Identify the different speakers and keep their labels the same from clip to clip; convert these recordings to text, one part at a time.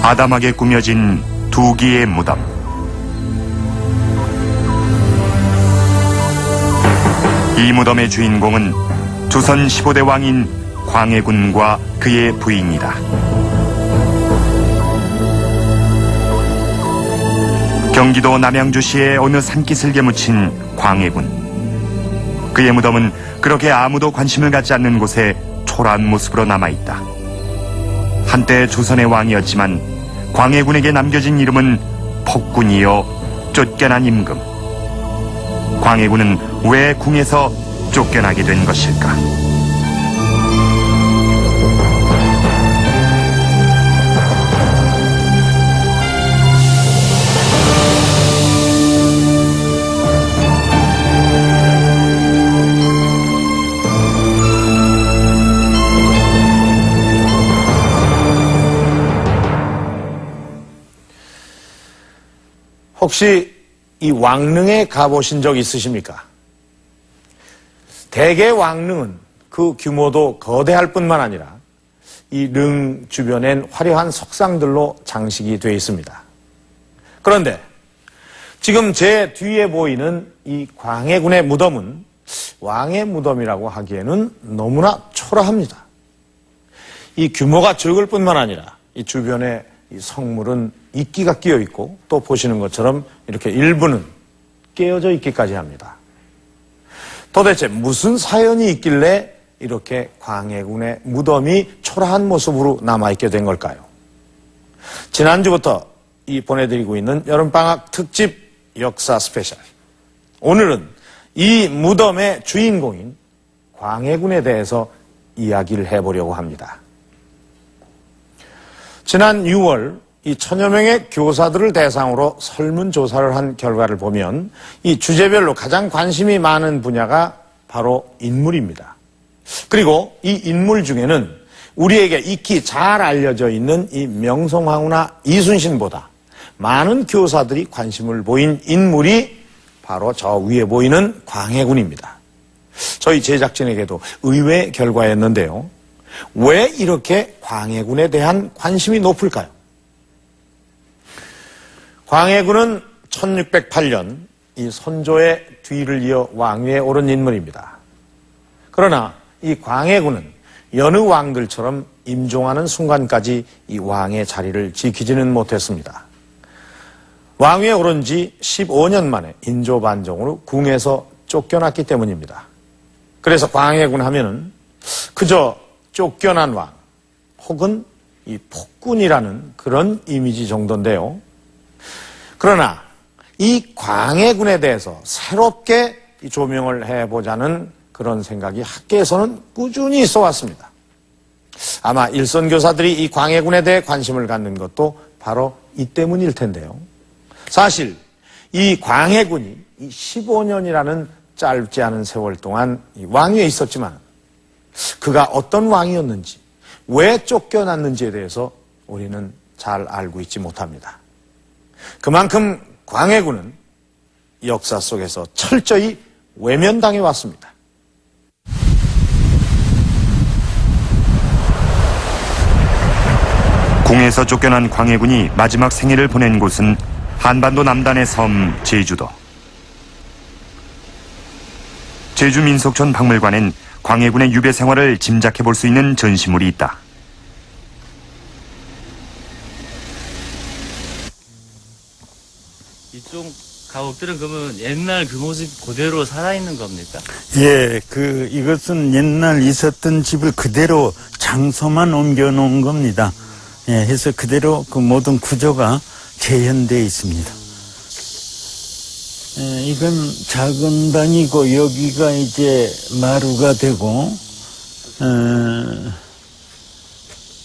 Speaker 1: 아담하게 꾸며진 두기의 무덤. 이 무덤의 주인공은 조선 15대 왕인 광해군과 그의 부인이다. 경기도 남양주시의 어느 산기슭에 묻힌 광해군. 그의 무덤은 그렇게 아무도 관심을 갖지 않는 곳에 초라한 모습으로 남아있다. 한때 조선의 왕이었지만 광해군에게 남겨진 이름은 폭군이요 쫓겨난 임금. 광해군은 왜 궁에서 쫓겨나게 된 것일까?
Speaker 2: 혹시 이 왕릉에 가보신 적 있으십니까? 대개 왕릉은 그 규모도 거대할 뿐만 아니라 이 릉 주변엔 화려한 석상들로 장식이 되어 있습니다. 그런데 지금 제 뒤에 보이는 이 광해군의 무덤은 왕의 무덤이라고 하기에는 너무나 초라합니다. 이 규모가 적을 뿐만 아니라 이 주변에 이 성물은 이끼가 끼어 있고 또 보시는 것처럼 이렇게 일부는 깨어져 있기까지 합니다. 도대체 무슨 사연이 있길래 이렇게 광해군의 무덤이 초라한 모습으로 남아있게 된 걸까요? 지난주부터 보내드리고 있는 여름방학 특집 역사 스페셜. 오늘은 이 무덤의 주인공인 광해군에 대해서 이야기를 해보려고 합니다. 지난 6월 이 1000여 명의 교사들을 대상으로 설문조사를 한 결과를 보면 이 주제별로 가장 관심이 많은 분야가 바로 인물입니다. 그리고 이 인물 중에는 우리에게 익히 잘 알려져 있는 이 명성황후나 이순신보다 많은 교사들이 관심을 보인 인물이 바로 저 위에 보이는 광해군입니다. 저희 제작진에게도 의외의 결과였는데요. 왜 이렇게 광해군에 대한 관심이 높을까요? 광해군은 1608년 이 선조의 뒤를 이어 왕위에 오른 인물입니다. 그러나 이 광해군은 여느 왕들처럼 임종하는 순간까지 이 왕의 자리를 지키지는 못했습니다. 왕위에 오른 지 15년 만에 인조반정으로 궁에서 쫓겨났기 때문입니다. 그래서 광해군 하면은 그저 쫓겨난 왕 혹은 이 폭군이라는 그런 이미지 정도인데요. 그러나 이 광해군에 대해서 새롭게 조명을 해보자는 그런 생각이 학계에서는 꾸준히 있어 왔습니다. 아마 일선 교사들이 이 광해군에 대해 관심을 갖는 것도 바로 이 때문일 텐데요. 사실 이 광해군이 이 15년이라는 짧지 않은 세월 동안 이 왕위에 있었지만 그가 어떤 왕이었는지, 왜 쫓겨났는지에 대해서 우리는 잘 알고 있지 못합니다. 그만큼 광해군은 역사 속에서 철저히 외면당해 왔습니다.
Speaker 1: 궁에서 쫓겨난 광해군이 마지막 생애를 보낸 곳은 한반도 남단의 섬 제주도. 제주민속촌 박물관엔 광해군의 유배 생활을 짐작해 볼 수 있는 전시물이 있다.
Speaker 3: 이쪽 가옥들은 그러면 옛날 그 모습 그대로 살아있는 겁니까?
Speaker 4: 예, 이것은 옛날 있었던 집을 그대로 장소만 옮겨 놓은 겁니다. 예, 해서 그대로 그 모든 구조가 재현되어 있습니다. 예, 이건 작은 방이고 여기가 이제 마루가 되고,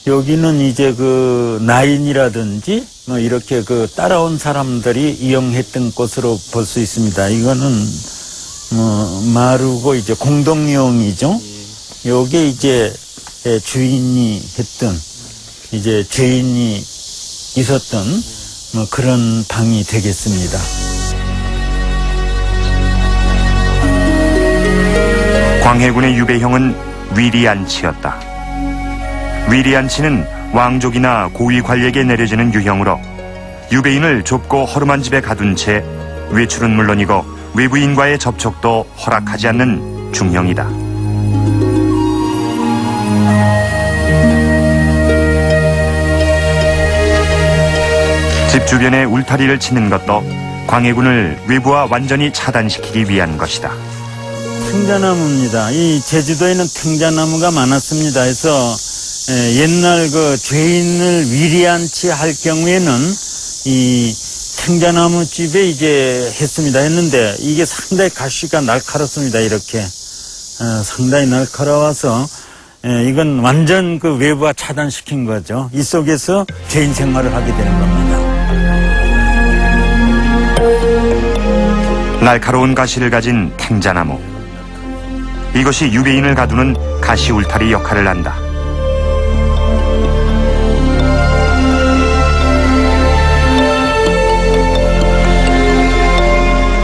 Speaker 4: 여기는 이제 그 나인이라든지 뭐 이렇게 그 따라온 사람들이 이용했던 곳으로 볼 수 있습니다. 이거는 마루고 이제 공동이용이죠. 요게 이제 주인이 했던 이제 죄인이 있었던 뭐 그런 방이 되겠습니다.
Speaker 1: 광해군의 유배형은 위리안치였다. 위리안치는 왕족이나 고위 관리에게 내려지는 유형으로 유배인을 좁고 허름한 집에 가둔 채 외출은 물론이고 외부인과의 접촉도 허락하지 않는 중형이다. 집 주변에 울타리를 치는 것도 광해군을 외부와 완전히 차단시키기 위한 것이다.
Speaker 4: 탱자나무입니다. 이 제주도에는 탱자나무가 많았습니다. 그래서 옛날 그 죄인을 위리안치 할 경우에는 이 탱자나무 집에 이제 했는데 이게 상당히 가시가 날카롭습니다. 이렇게 상당히 날카로워서 이건 완전 그 외부와 차단시킨 거죠. 이 속에서 죄인 생활을 하게 되는 겁니다.
Speaker 1: 날카로운 가시를 가진 탱자나무. 이것이 유배인을 가두는 가시 울타리 역할을 한다.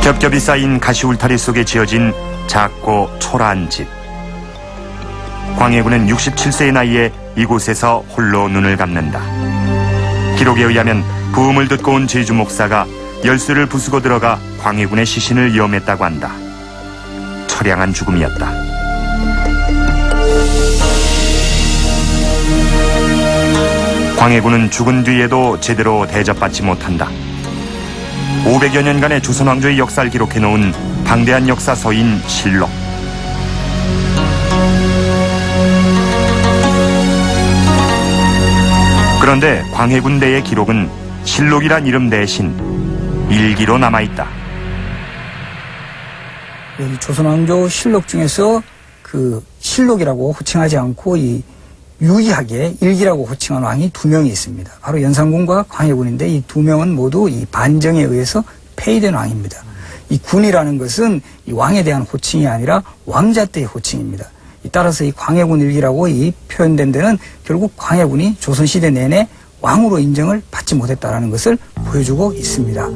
Speaker 1: 겹겹이 쌓인 가시 울타리 속에 지어진 작고 초라한 집. 광해군은 67세의 나이에 이곳에서 홀로 눈을 감는다. 기록에 의하면 부음을 듣고 온 제주 목사가 열쇠를 부수고 들어가 광해군의 시신을 위험했다고 한다. 처량한 죽음이었다. 광해군은 죽은 뒤에도 제대로 대접받지 못한다. 500여 년간의 조선 왕조의 역사를 기록해 놓은 방대한 역사서인 실록. 그런데 광해군 대의 기록은 실록이란 이름 대신 일기로 남아있다.
Speaker 5: 이 조선왕조 실록 중에서 그 실록이라고 호칭하지 않고 이 유의하게 일기라고 호칭한 왕이 2명이 있습니다. 바로 연산군과 광해군인데 이 2명은 모두 이 반정에 의해서 폐위된 왕입니다. 이 군이라는 것은 이 왕에 대한 호칭이 아니라 왕자 때의 호칭입니다. 따라서 이 광해군 일기라고 이 표현된 데는 결국 광해군이 조선시대 내내 왕으로 인정을 받지 못했다는 것을 보여주고 있습니다.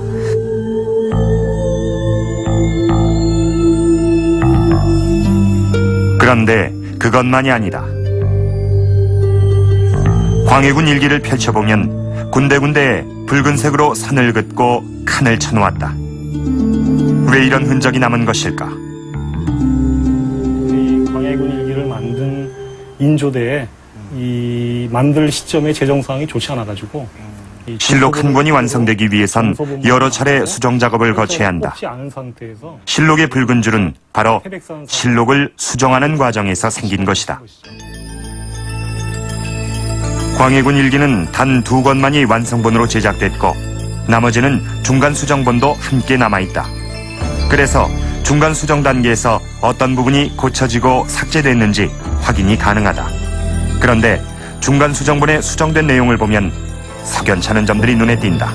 Speaker 1: 그런데 그것만이 아니다. 광해군 일기를 펼쳐보면 군데군데 붉은색으로 선을 긋고 칸을 쳐놓았다. 왜 이런 흔적이 남은 것일까?
Speaker 6: 이 광해군 일기를 만든 인조대에 이 만들 시점에 재정 상황이 좋지 않아 가지고
Speaker 1: 실록 한 권이 완성되기 위해선 여러 차례 수정 작업을 거쳐야 한다.
Speaker 6: 뽑지 않은 상태에서
Speaker 1: 실록의 붉은 줄은 바로 실록을 수정하는 과정에서 생긴 것이다. 광해군 일기는 단 2권만이 완성본으로 제작됐고 나머지는 중간 수정본도 함께 남아있다. 그래서 중간 수정 단계에서 어떤 부분이 고쳐지고 삭제됐는지 확인이 가능하다. 그런데 중간 수정본에 수정된 내용을 보면 석연찮은 점들이 눈에 띈다.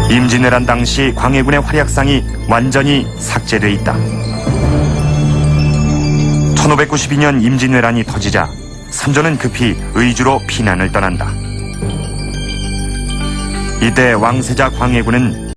Speaker 1: 임진왜란 당시 광해군의 활약상이 완전히 삭제돼 있다. 1592년 임진왜란이 터지자 선조는 급히 의주로 피난을 떠난다. 이때 왕세자 광해군은